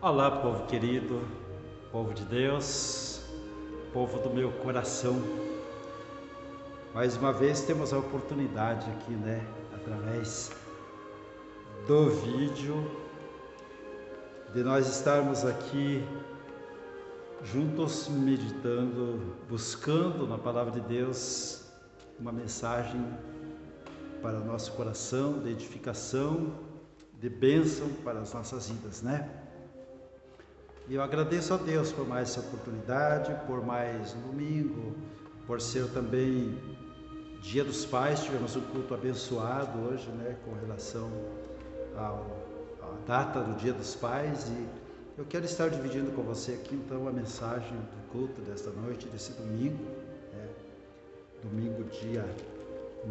Olá, povo querido, povo de Deus, povo do meu coração. Mais uma vez temos a oportunidade aqui, através do vídeo, de nós estarmos aqui juntos meditando, buscando na palavra de Deus uma mensagem para o nosso coração, de edificação, de bênção para as nossas vidas, E eu agradeço a Deus por mais essa oportunidade, por mais um domingo, por ser também Dia dos Pais. Tivemos um culto abençoado hoje, com relação à data do Dia dos Pais, e eu quero estar dividindo com você aqui então a mensagem do culto desta noite, desse domingo, domingo dia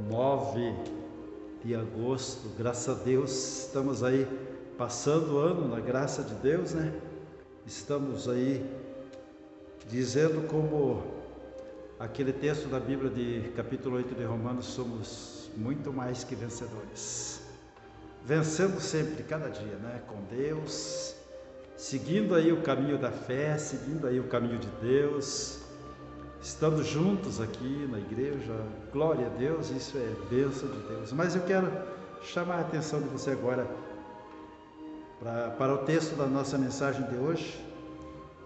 9 de agosto. Graças a Deus, estamos aí passando o ano na graça de Deus, Estamos aí dizendo como aquele texto da Bíblia de capítulo 8 de Romanos, somos muito mais que vencedores. Vencendo sempre, cada dia, com Deus, seguindo aí o caminho da fé, seguindo aí o caminho de Deus, estando juntos aqui na igreja. Glória a Deus, isso é bênção de Deus. Mas eu quero chamar a atenção de você agora para o texto da nossa mensagem de hoje,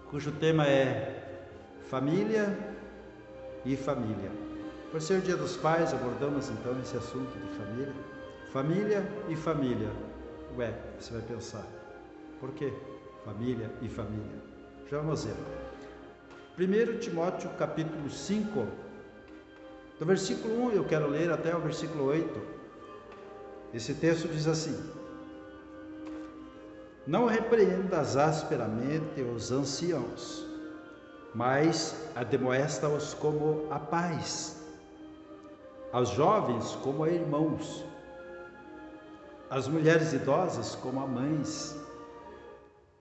cujo tema é família e família. Por ser o Dia dos Pais, abordamos então esse assunto de família. Família e família. Você vai pensar, por que família e família? Já vamos ver. 1 Timóteo capítulo 5, do versículo 1 eu quero ler até o versículo 8. Esse texto diz assim: Não repreendas asperamente os anciãos, mas admoesta-os como a pais, aos jovens como a irmãos, às mulheres idosas como a mães,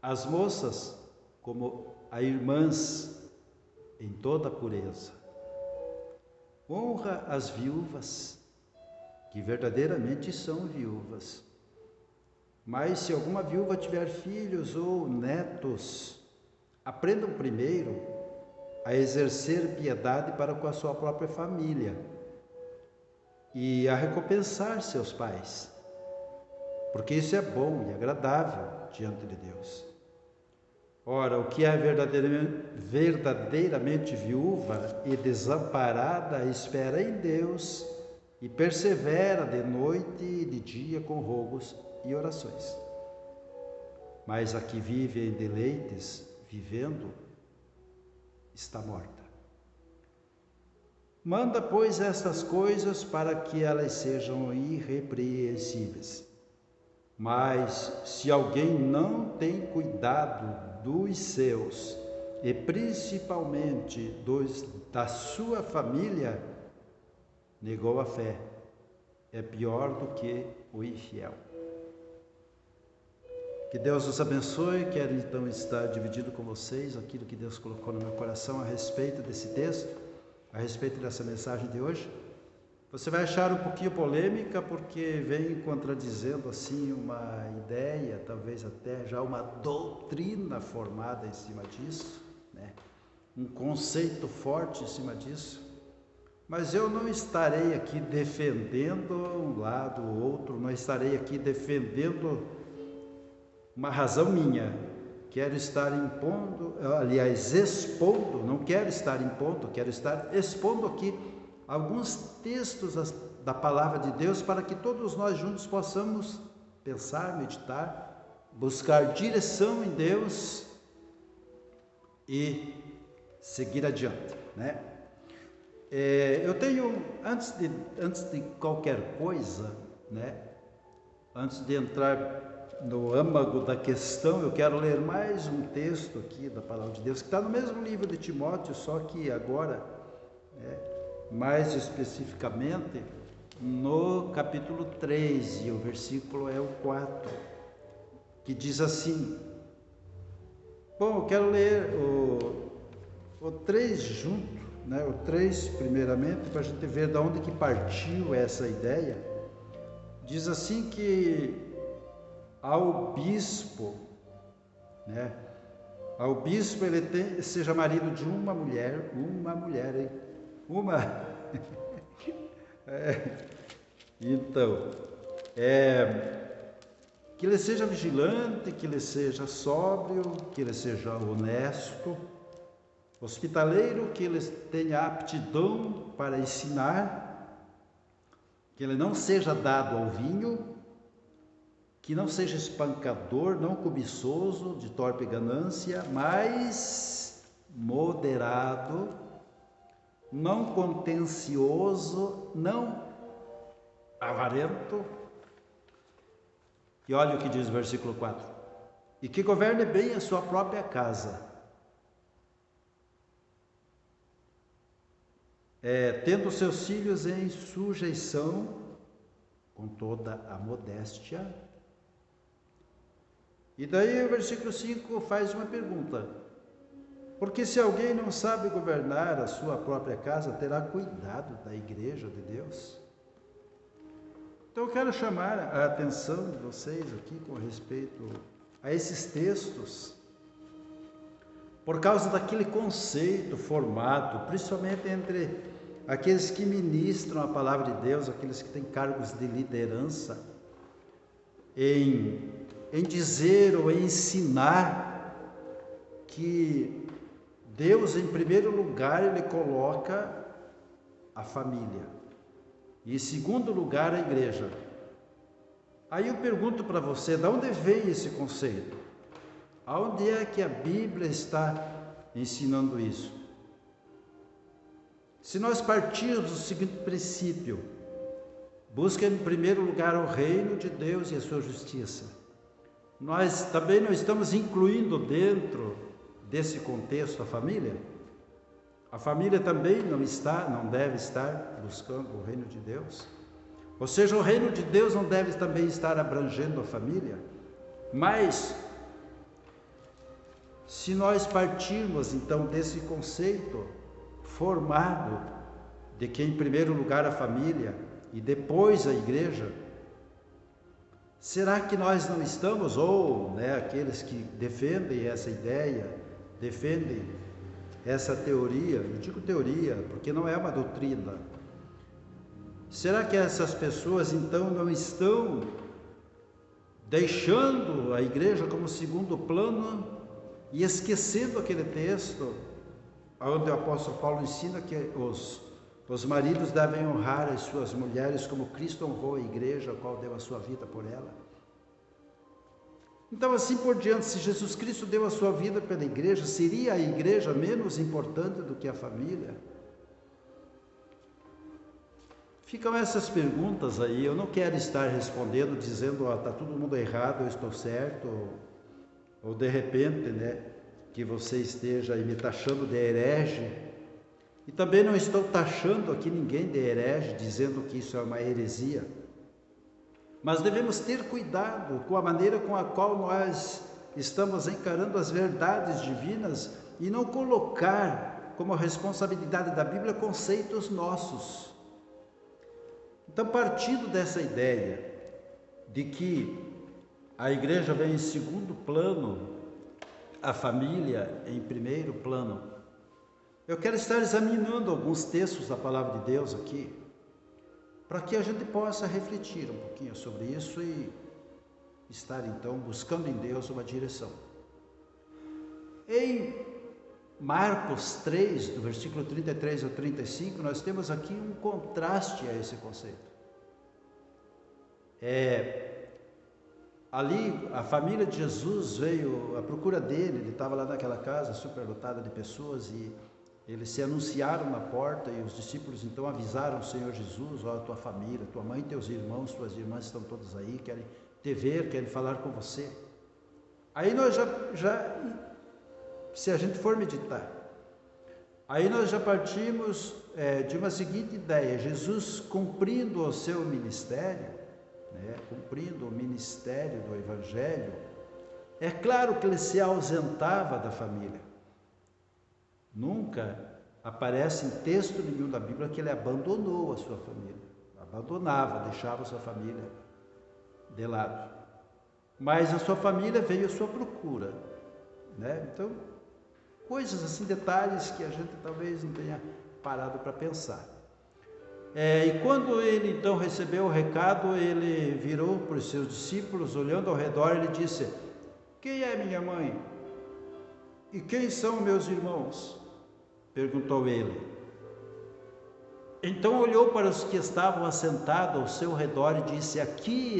às moças como a irmãs, em toda a pureza. Honra as viúvas, que verdadeiramente são viúvas. Mas se alguma viúva tiver filhos ou netos, aprendam primeiro a exercer piedade para com a sua própria família e a recompensar seus pais, porque isso é bom e agradável diante de Deus. Ora, o que é verdadeiramente viúva e desamparada espera em Deus e persevera de noite e de dia com rogos e orações. Mas a que vive em deleites, vivendo, está morta. Manda, pois, estas coisas para que elas sejam irrepreensíveis. Mas se alguém não tem cuidado dos seus, e principalmente da sua família, negou a fé, é pior do que o infiel. Que Deus nos abençoe. Quero então estar dividindo com vocês aquilo que Deus colocou no meu coração a respeito desse texto, a respeito dessa mensagem de hoje. Você vai achar um pouquinho polêmica, porque vem contradizendo assim uma ideia, talvez até já uma doutrina formada em cima disso, um conceito forte em cima disso. Mas eu não estarei aqui defendendo um lado ou outro, não estarei aqui defendendo uma razão minha. Quero estar expondo, não quero estar impondo, quero estar expondo aqui alguns textos da palavra de Deus, para que todos nós juntos possamos pensar, meditar, buscar direção em Deus e seguir adiante, Eu tenho, antes de qualquer coisa, antes de entrar no âmago da questão, eu quero ler mais um texto aqui da palavra de Deus, que está no mesmo livro de Timóteo, só que agora, mais especificamente, no capítulo 3, e o versículo é o 4, que diz assim. Bom, eu quero ler o 3 junto, o 3 primeiramente, para a gente ver de onde que partiu essa ideia. Diz assim que ao bispo né? O bispo seja marido de uma mulher, hein? Uma. Então, que ele seja vigilante, que ele seja sóbrio, que ele seja honesto, hospitaleiro, que ele tenha aptidão para ensinar, que ele não seja dado ao vinho, que não seja espancador, não cobiçoso, de torpe ganância, mas moderado, não contencioso, não avarento. E olha o que diz o versículo 4: e que governe bem a sua própria casa, tendo seus filhos em sujeição, com toda a modéstia. E daí o versículo 5 faz uma pergunta: porque se alguém não sabe governar a sua própria casa, terá cuidado da igreja de Deus? Então eu quero chamar a atenção de vocês aqui com respeito a esses textos, por causa daquele conceito formado, principalmente entre aqueles que ministram a palavra de Deus, aqueles que têm cargos de liderança, em dizer ou em ensinar que Deus, em primeiro lugar, Ele coloca a família e, em segundo lugar, a igreja. Aí eu pergunto para você, de onde vem esse conceito? Aonde é que a Bíblia está ensinando isso? Se nós partirmos do seguinte princípio: busca em primeiro lugar o reino de Deus e a sua justiça, nós também não estamos incluindo dentro desse contexto a família? A família também não deve estar buscando o reino de Deus? Ou seja, o reino de Deus não deve também estar abrangendo a família? Mas, se nós partirmos então desse conceito formado de que em primeiro lugar a família e depois a igreja, será que nós não estamos, ou aqueles que defendem essa ideia, defendem essa teoria, eu digo teoria porque não é uma doutrina, será que essas pessoas então não estão deixando a igreja como segundo plano e esquecendo aquele texto onde o apóstolo Paulo ensina que os maridos devem honrar as suas mulheres como Cristo honrou a igreja, a qual deu a sua vida por ela? Então, assim por diante, se Jesus Cristo deu a sua vida pela igreja, seria a igreja menos importante do que a família? Ficam essas perguntas aí. Eu não quero estar respondendo, dizendo, está todo mundo errado, eu estou certo, ou de repente, que você esteja me taxando de herege. E também não estou taxando aqui ninguém de herege, dizendo que isso é uma heresia. Mas devemos ter cuidado com a maneira com a qual nós estamos encarando as verdades divinas e não colocar como responsabilidade da Bíblia conceitos nossos. Então, partindo dessa ideia de que a igreja vem em segundo plano, a família em primeiro plano, eu quero estar examinando alguns textos da palavra de Deus aqui, para que a gente possa refletir um pouquinho sobre isso e estar então buscando em Deus uma direção. Em Marcos 3, do versículo 33 ao 35, nós temos aqui um contraste a esse conceito. Ali a família de Jesus veio à procura dele, ele estava lá naquela casa superlotada de pessoas e eles se anunciaram na porta e os discípulos então avisaram o Senhor Jesus: ó, tua família, tua mãe, teus irmãos, tuas irmãs estão todos aí, querem te ver, querem falar com você. Aí nós já se a gente for meditar, aí nós já partimos de uma seguinte ideia: Jesus cumprindo o seu ministério, cumprindo o ministério do Evangelho, é claro que ele se ausentava da família. Nunca aparece em texto nenhum da Bíblia que ele abandonou a sua família, abandonava, deixava a sua família de lado. Mas a sua família veio à sua procura. né? Então, coisas assim, detalhes que a gente talvez não tenha parado para pensar. E quando ele então recebeu o recado, ele virou para os seus discípulos, olhando ao redor, ele disse: quem é minha mãe? E quem são meus irmãos? Perguntou ele. Então olhou para os que estavam assentados ao seu redor e disse: aqui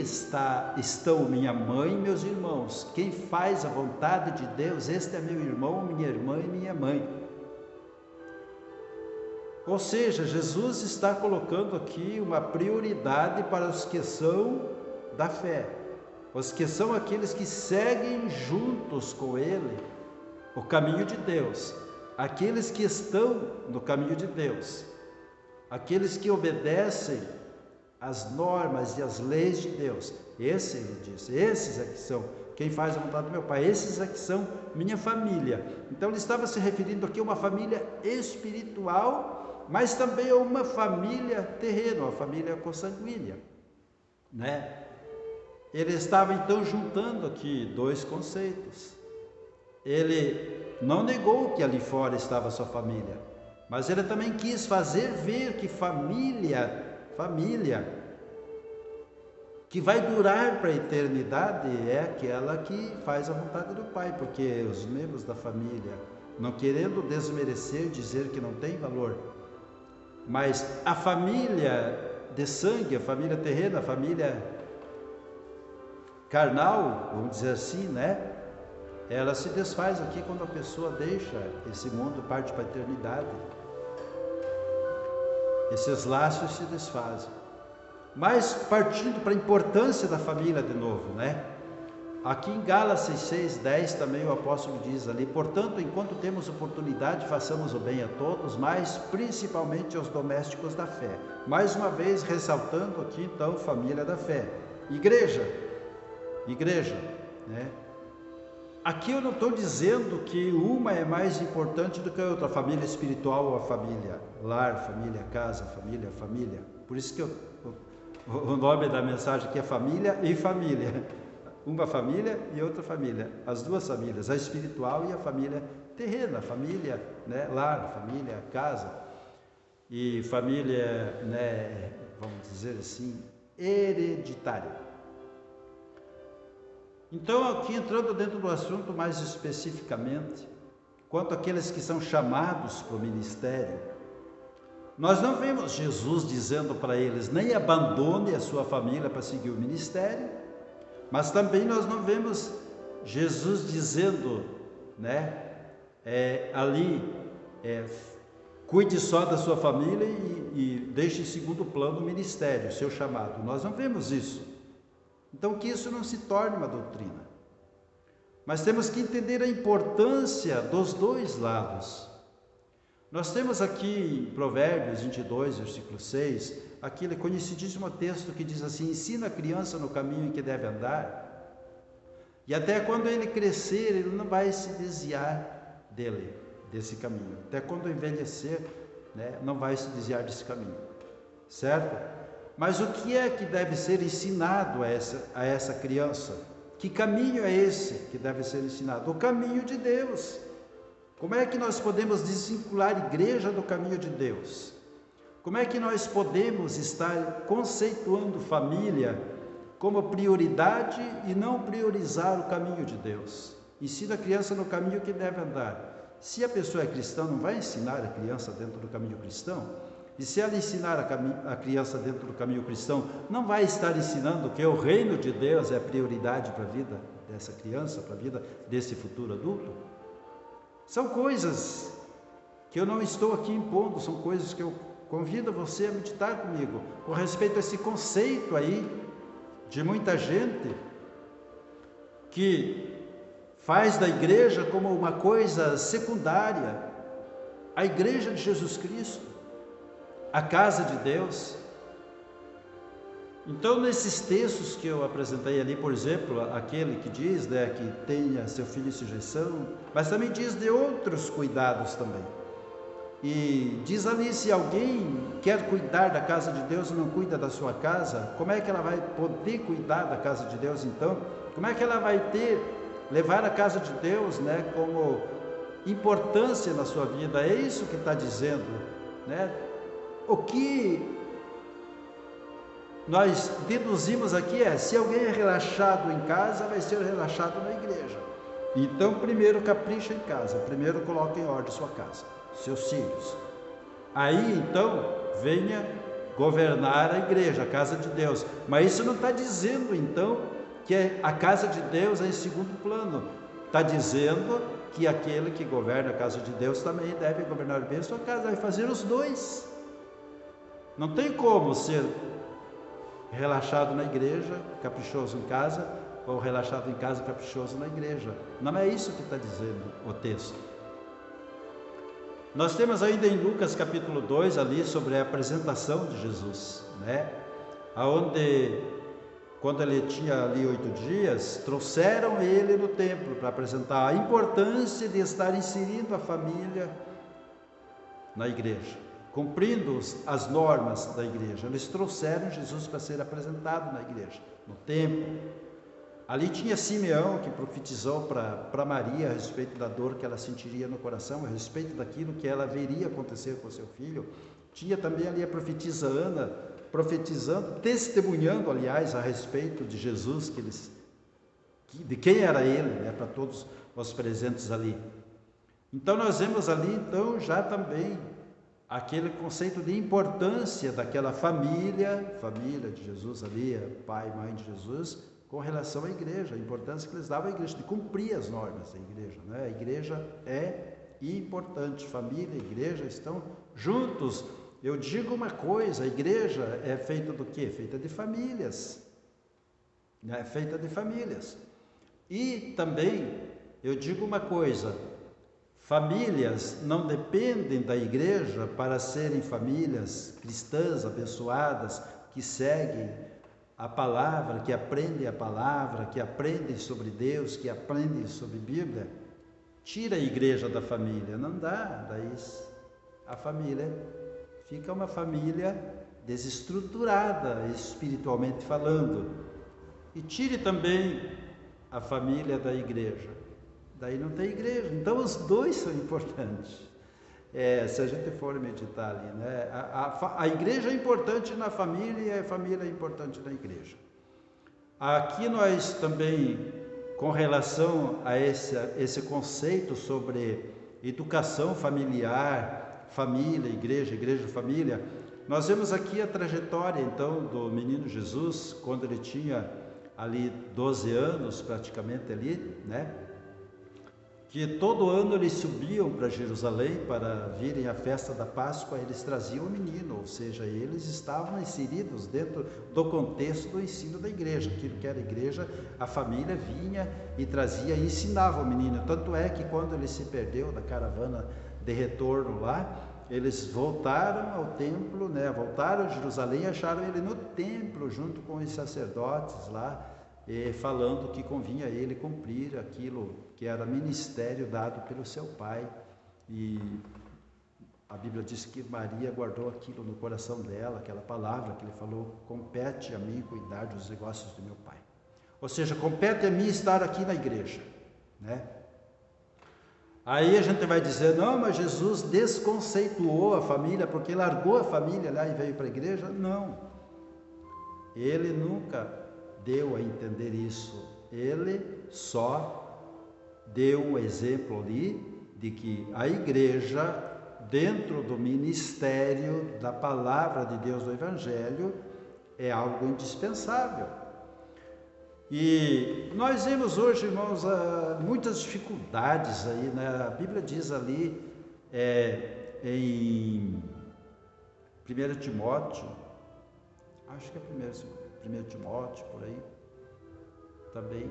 estão minha mãe e meus irmãos. Quem faz a vontade de Deus, este é meu irmão, minha irmã e minha mãe. Ou seja, Jesus está colocando aqui uma prioridade para os que são da fé, os que são aqueles que seguem juntos com Ele o caminho de Deus, aqueles que estão no caminho de Deus, aqueles que obedecem às normas e às leis de Deus. Esse, ele disse, esses é que são quem faz a vontade do meu Pai, esses é que são minha família. Então ele estava se referindo aqui a uma família espiritual, mas também a uma família terrena, uma família consanguínea, né? Ele estava então juntando aqui dois conceitos. Ele não negou que ali fora estava a sua família, mas ele também quis fazer ver que família que vai durar para a eternidade é aquela que faz a vontade do Pai, porque os membros da família, não querendo desmerecer, dizer que não tem valor, mas a família de sangue, a família terrena, a família carnal, vamos dizer assim, né? Ela se desfaz aqui quando a pessoa deixa esse mundo e parte para a eternidade. Esses laços se desfazem. Mas partindo para a importância da família de novo, né? Aqui em Gálatas 6:10 também o apóstolo diz ali: portanto, enquanto temos oportunidade, façamos o bem a todos, mas principalmente aos domésticos da fé. Mais uma vez ressaltando aqui então família da fé. Igreja, né? Aqui eu não estou dizendo que uma é mais importante do que a outra, a família espiritual ou a família lar, família casa, família. Por isso que o nome da mensagem aqui é família e família. Uma família e outra família, as duas famílias, a espiritual e a família terrena, a família, né, lar, família, casa, e família, né, vamos dizer assim, hereditária. Então, aqui entrando dentro do assunto mais especificamente, quanto àqueles que são chamados para o ministério, nós não vemos Jesus dizendo para eles: nem abandone a sua família para seguir o ministério. Mas também nós não vemos Jesus dizendo, né, cuide só da sua família e deixe em segundo plano o ministério, o seu chamado. Nós não vemos isso. Então que isso não se torne uma doutrina. Mas temos que entender a importância dos dois lados. Nós temos aqui em Provérbios 22, versículo 6, aquele conhecidíssimo texto que diz assim: ensina a criança no caminho em que deve andar, e até quando ele crescer, ele não vai se desviar desse caminho. Até quando envelhecer, né, não vai se desviar desse caminho, certo? Mas o que é que deve ser ensinado a essa criança? Que caminho é esse que deve ser ensinado? O caminho de Deus. Como é que nós podemos desvincular a igreja do caminho de Deus? Como é que nós podemos estar conceituando família como prioridade e não priorizar o caminho de Deus? Ensina a criança no caminho que deve andar. Se a pessoa é cristã, não vai ensinar a criança dentro do caminho cristão? E se ela ensinar a criança dentro do caminho cristão, não vai estar ensinando que o reino de Deus é prioridade para a vida dessa criança, para a vida desse futuro adulto? São coisas que eu não estou aqui impondo, são coisas que eu convido você a meditar comigo, com respeito a esse conceito aí, de muita gente, que faz da igreja como uma coisa secundária, a igreja de Jesus Cristo, a casa de Deus. Então, nesses textos que eu apresentei ali, por exemplo, aquele que diz, né, que tenha seu filho em sujeição, mas também diz de outros cuidados também. E diz ali: se alguém quer cuidar da casa de Deus e não cuida da sua casa, como é que ela vai poder cuidar da casa de Deus então? Como é que ela vai ter levar a casa de Deus, né, como importância na sua vida. É isso que está dizendo, né? O que nós deduzimos aqui é: se alguém é relaxado em casa, vai ser relaxado na igreja. Então, primeiro capricha em casa, primeiro coloca em ordem sua casa, seus filhos. Aí então venha governar a igreja, a casa de Deus. Mas isso não está dizendo então que a casa de Deus é em segundo plano. Está dizendo que aquele que governa a casa de Deus também deve governar bem a sua casa, vai fazer os dois. Não tem como ser relaxado na igreja, caprichoso em casa, ou relaxado em casa, caprichoso na igreja. Não é isso que está dizendo o texto. Nós temos ainda em Lucas capítulo 2 ali sobre a apresentação de Jesus, né? Aonde, quando ele tinha ali 8 dias, trouxeram ele no templo para apresentar a importância de estar inserindo a família na igreja, cumprindo as normas da igreja. Eles trouxeram Jesus para ser apresentado na igreja, no templo. Ali tinha Simeão, que profetizou para Maria a respeito da dor que ela sentiria no coração, a respeito daquilo que ela veria acontecer com seu filho. Tinha também ali a profetisa Ana, profetizando, testemunhando, aliás, a respeito de Jesus, de quem era ele, né, para todos os presentes ali. Então nós vemos ali, então, já também aquele conceito de importância daquela família de Jesus ali, pai e mãe de Jesus, com relação à igreja, a importância que eles davam à igreja, de cumprir as normas da igreja, né? A igreja é importante, família e igreja estão juntos. Eu digo uma coisa: a igreja é feita do quê? Feita de famílias, né? É feita de famílias. E também eu digo uma coisa: famílias não dependem da igreja para serem famílias cristãs, abençoadas, que seguem a palavra, que aprendem a palavra, que aprendem sobre Deus, que aprendem sobre Bíblia. Tira a igreja da família, não dá, daí a família fica uma família desestruturada, espiritualmente falando. E tire também a família da igreja, daí não tem igreja. Então os dois são importantes. Se a gente for meditar ali, né? A igreja é importante na família e a família é importante na igreja. Aqui nós também, com relação a esse conceito sobre educação familiar, família, igreja, família, nós vemos aqui a trajetória então do menino Jesus, quando ele tinha ali 12 anos praticamente ali, né? Que todo ano eles subiam para Jerusalém para virem à festa da Páscoa, eles traziam o menino, ou seja, eles estavam inseridos dentro do contexto do ensino da igreja, aquilo que era a igreja, a família vinha e trazia e ensinava o menino. Tanto é que quando ele se perdeu da caravana de retorno lá, eles voltaram ao templo, né? Voltaram a Jerusalém e acharam ele no templo, junto com os sacerdotes lá, falando que convinha a ele cumprir aquilo que era ministério dado pelo seu pai. E a Bíblia diz que Maria guardou aquilo no coração dela, aquela palavra que ele falou: compete a mim cuidar dos negócios do meu pai. Ou seja, compete a mim estar aqui na igreja, né? Aí a gente vai dizer: não, mas Jesus desconceituou a família porque largou a família lá e veio para a igreja. Não, ele nunca deu a entender isso. Ele só deu o exemplo ali de que a igreja, dentro do ministério da palavra de Deus, do Evangelho, é algo indispensável. E nós vemos hoje, irmãos, muitas dificuldades aí, né? A Bíblia diz ali em 1 Timóteo, acho que é 1 Timóteo, por aí, também.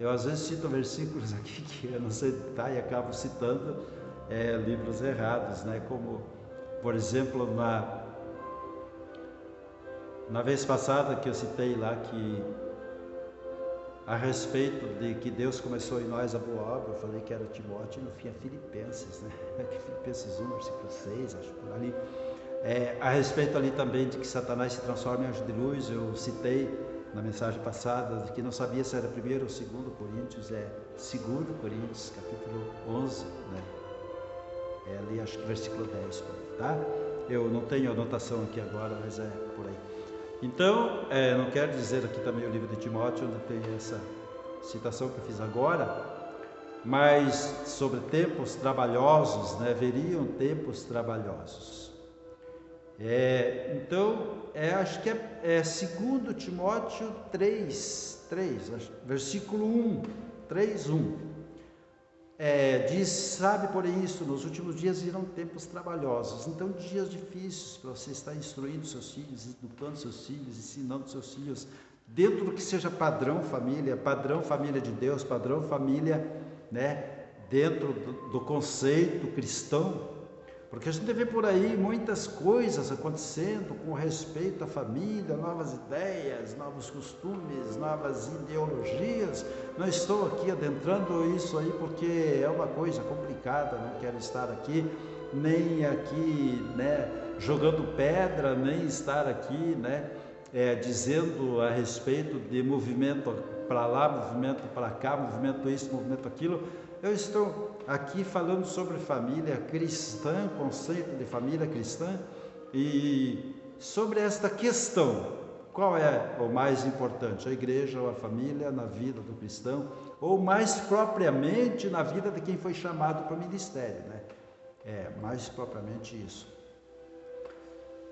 Eu às vezes cito versículos aqui que eu não sei citar e acabo citando livros errados, né? Como, por exemplo, na vez passada que eu citei lá que a respeito de que Deus começou em nós a boa obra, eu falei que era Timóteo e no fim é Filipenses, né? Filipenses 1, versículo 6, acho por ali. A respeito ali também de que Satanás se transforma em anjo de luz, eu citei na mensagem passada, que não sabia se era 1º ou 2º Coríntios, é 2º Coríntios, capítulo 11, né? É ali, acho que versículo 10, tá? Eu não tenho anotação aqui agora, mas é por aí. Então, não quero dizer aqui também o livro de Timóteo, onde tem essa citação que eu fiz agora, mas sobre tempos trabalhosos, né? Veriam tempos trabalhosos. Então, acho que é 2 Timóteo 3, versículo 1, 3:1. Diz, sabe, porém isso, nos últimos dias virão tempos trabalhosos. Então, dias difíceis para você estar instruindo seus filhos, educando seus filhos, ensinando seus filhos, dentro do que seja padrão família de Deus, padrão família, né? Dentro do conceito cristão. Porque a gente vê por aí muitas coisas acontecendo com respeito à família, novas ideias, novos costumes, novas ideologias. Não estou aqui adentrando isso aí porque é uma coisa complicada, não quero estar aqui, nem aqui, né, jogando pedra, nem estar aqui, né, dizendo a respeito de movimento para lá, movimento para cá, movimento isso, movimento aquilo. Eu estou aqui falando sobre família cristã, conceito de família cristã, e sobre esta questão: qual é o mais importante, a igreja ou a família na vida do cristão, ou mais propriamente na vida de quem foi chamado para o ministério, né? Mais propriamente isso.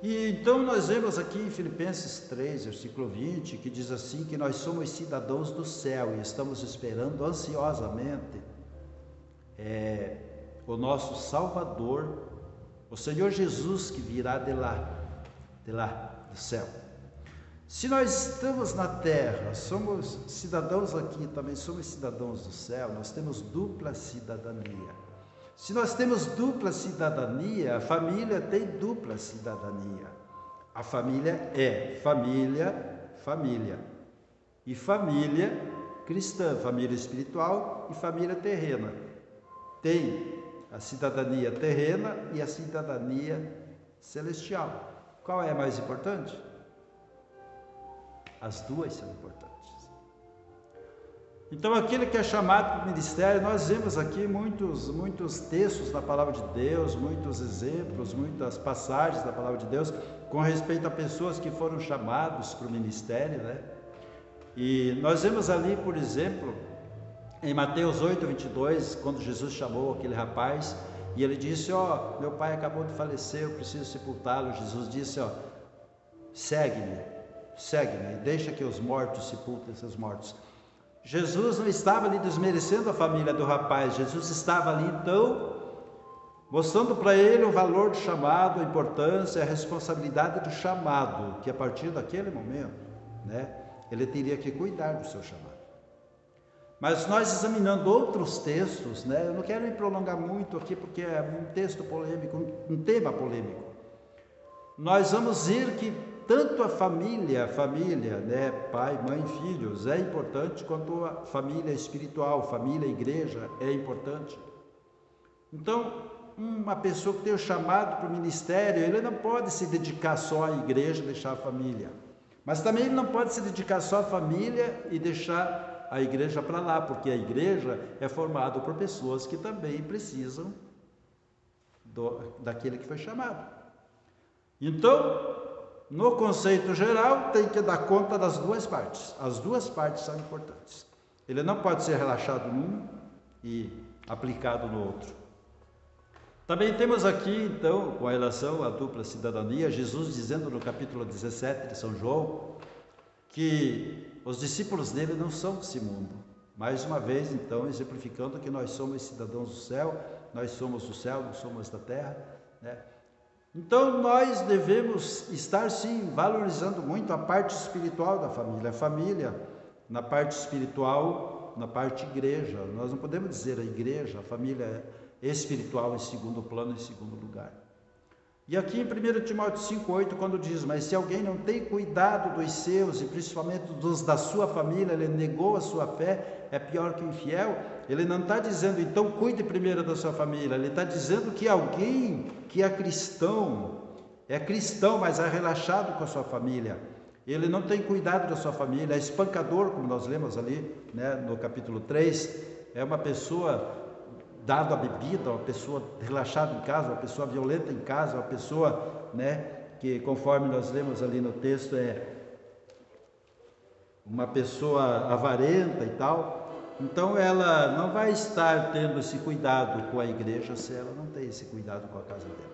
E então nós vemos aqui em Filipenses 3, versículo 20, que diz assim, que nós somos cidadãos do céu e estamos esperando ansiosamente o nosso Salvador, o Senhor Jesus, que virá de lá, do céu. Se nós estamos na terra, somos cidadãos aqui, também somos cidadãos do céu, nós temos dupla cidadania. Se nós temos dupla cidadania, a família tem dupla cidadania. A família é família. E família cristã, família espiritual e família terrena. Tem a cidadania terrena e a cidadania celestial. Qual é mais importante? As duas são importantes. Então, aquele que é chamado para o ministério, nós vemos aqui muitos textos na palavra de Deus, muitos exemplos, muitas passagens da palavra de Deus com respeito a pessoas que foram chamados para o ministério, né? E nós vemos ali, por exemplo, em Mateus 8, 22, quando Jesus chamou aquele rapaz e ele disse: meu pai acabou de falecer, eu preciso sepultá-lo. Jesus disse: segue-me, deixa que os mortos sepultem seus mortos. Jesus não estava ali desmerecendo a família do rapaz, Jesus estava ali então mostrando para ele o valor do chamado, a importância, a responsabilidade do chamado, que a partir daquele momento, né, ele teria que cuidar do seu chamado. Mas nós examinando outros textos, né, eu não quero me prolongar muito aqui porque é um texto polêmico, um tema polêmico. Nós vamos ver que tanto a família, né, pai, mãe, filhos, é importante, quanto a família espiritual, família, igreja, é importante. Então, uma pessoa que tem o chamado para o ministério, ele não pode se dedicar só à igreja e deixar a família. Mas também ele não pode se dedicar só à família e deixar a igreja para lá, porque a igreja é formada por pessoas que também precisam daquele que foi chamado. Então, no conceito geral, tem que dar conta das duas partes. As duas partes são importantes. Ele não pode ser relaxado num e aplicado no outro. Também temos aqui, então, com relação à dupla cidadania, Jesus dizendo no capítulo 17 de São João, que os discípulos dele não são desse mundo. Mais uma vez, então, exemplificando que nós somos cidadãos do céu, nós somos do céu, não somos da terra, né? Então, nós devemos estar, sim, valorizando muito a parte espiritual da família. A família, na parte espiritual, na parte igreja. Nós não podemos dizer a igreja, a família espiritual em segundo plano, em segundo lugar. E aqui em 1 Timóteo 5,8, quando diz: mas se alguém não tem cuidado dos seus, e principalmente dos da sua família, ele negou a sua fé, é pior que o infiel. Ele não está dizendo, então, cuide primeiro da sua família. Ele está dizendo que alguém que é cristão, mas é relaxado com a sua família, ele não tem cuidado da sua família, é espancador, como nós lemos ali, né, no capítulo 3, é uma pessoa dada à bebida, uma pessoa relaxada em casa, uma pessoa violenta em casa, uma pessoa, né, que conforme nós lemos ali no texto, é uma pessoa avarenta e tal. Então ela não vai estar tendo esse cuidado com a igreja se ela não tem esse cuidado com a casa dela.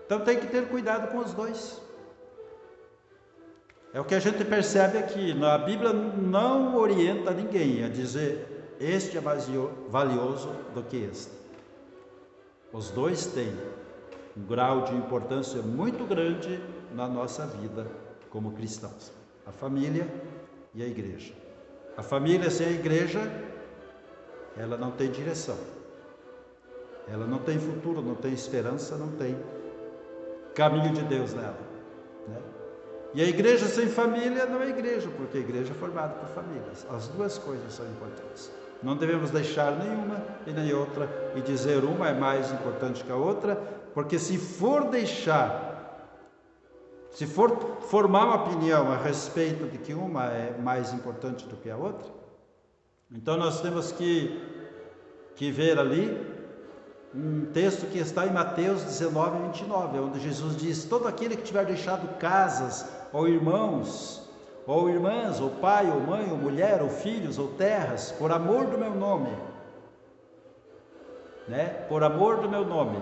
Então tem que ter cuidado com os dois. É o que a gente percebe aqui. A Bíblia não orienta ninguém a dizer este é mais valioso do que este. Os dois têm um grau de importância muito grande na nossa vida como cristãos. A família e a igreja. A família sem a igreja, ela não tem direção. Ela não tem futuro, não tem esperança, não tem caminho de Deus nela, né? E a igreja sem família não é igreja, porque a igreja é formada por famílias. As duas coisas são importantes. Não devemos deixar nenhuma e nem outra e dizer uma é mais importante que a outra, porque se for formar uma opinião a respeito de que uma é mais importante do que a outra, então nós temos que ver ali um texto que está em Mateus 19, 29, onde Jesus diz: todo aquele que tiver deixado casas, ou irmãos, ou irmãs, ou pai, ou mãe, ou mulher, ou filhos, ou terras, por amor do meu nome, né? Por amor do meu nome,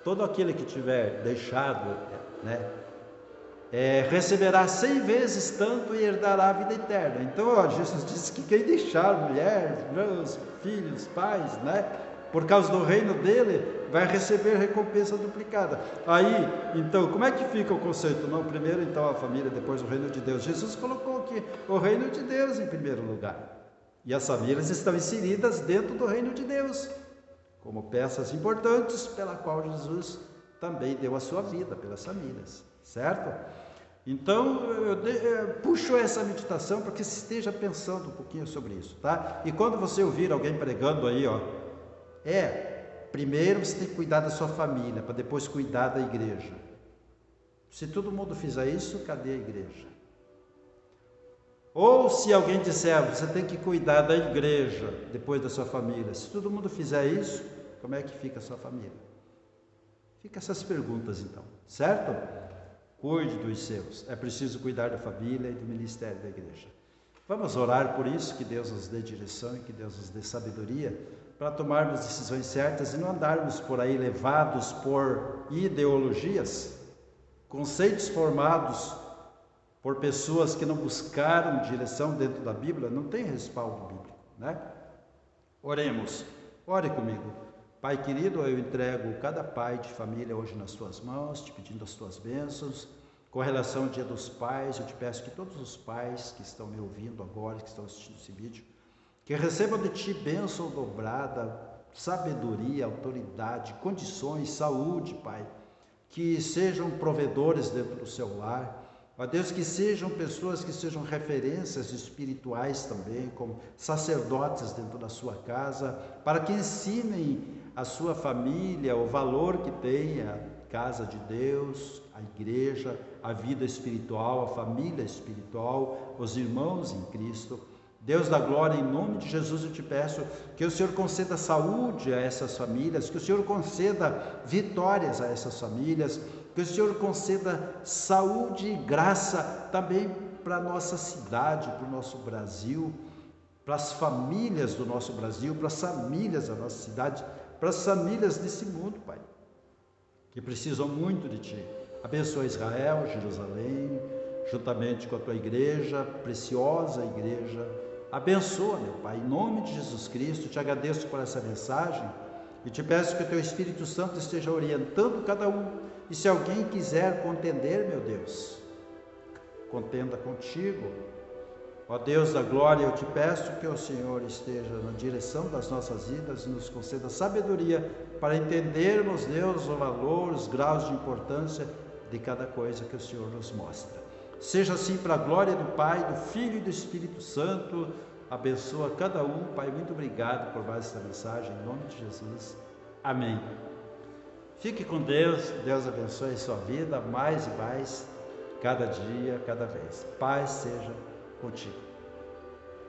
todo aquele que tiver deixado, né, receberá 100 vezes tanto e herdará a vida eterna. Então, Jesus disse que quem deixar mulher, irmãos, filhos, pais, né, por causa do reino dele, vai receber recompensa duplicada. Aí, então, como é que fica o conceito? Não, primeiro então a família, depois o reino de Deus. Jesus colocou aqui o reino de Deus em primeiro lugar. E as famílias estão inseridas dentro do reino de Deus, como peças importantes pela qual Jesus também deu a sua vida, pelas famílias, certo? Então, eu puxo essa meditação para que você esteja pensando um pouquinho sobre isso, tá? E quando você ouvir alguém pregando aí, primeiro você tem que cuidar da sua família, para depois cuidar da igreja. Se todo mundo fizer isso, cadê a igreja? Ou se alguém disser, você tem que cuidar da igreja, depois da sua família. Se todo mundo fizer isso, como é que fica a sua família? Fica essas perguntas então, certo? Cuide dos seus. É preciso cuidar da família e do ministério da igreja. Vamos orar por isso, que Deus nos dê direção e que Deus nos dê sabedoria para tomarmos decisões certas e não andarmos por aí levados por ideologias, conceitos formados por pessoas que não buscaram direção dentro da Bíblia, não tem respaldo bíblico, né? Oremos. Ore comigo. Pai querido, eu entrego cada pai de família hoje nas tuas mãos, te pedindo as tuas bênçãos. Com relação ao Dia dos Pais, eu te peço que todos os pais que estão me ouvindo agora, que estão assistindo esse vídeo, que recebam de ti bênção dobrada, sabedoria, autoridade, condições, saúde, Pai. Que sejam provedores dentro do seu lar. Ó Deus, que sejam pessoas que sejam referências espirituais também, como sacerdotes dentro da sua casa, para que ensinem a sua família o valor que tem a casa de Deus, a igreja, a vida espiritual, a família espiritual, os irmãos em Cristo. Deus da glória, em nome de Jesus eu te peço que o Senhor conceda saúde a essas famílias, que o Senhor conceda vitórias a essas famílias, que o Senhor conceda saúde e graça também para a nossa cidade, para o nosso Brasil, para as famílias do nosso Brasil, para as famílias da nossa cidade, para as famílias desse mundo, Pai, que precisam muito de Ti. Abençoa Israel, Jerusalém, juntamente com a Tua igreja, preciosa igreja. Abençoa, meu Pai, em nome de Jesus Cristo. Te agradeço por essa mensagem e te peço que o Teu Espírito Santo esteja orientando cada um. E se alguém quiser contender, meu Deus, contenda contigo. Ó Deus da glória, eu te peço que o Senhor esteja na direção das nossas vidas e nos conceda sabedoria para entendermos, Deus, o valor, os graus de importância de cada coisa que o Senhor nos mostra. Seja assim para a glória do Pai, do Filho e do Espírito Santo. Abençoa cada um, Pai. Muito obrigado por mais essa mensagem, em nome de Jesus. Amém. Fique com Deus. Deus abençoe a sua vida mais e mais. cada dia, cada vez. Paz seja contigo.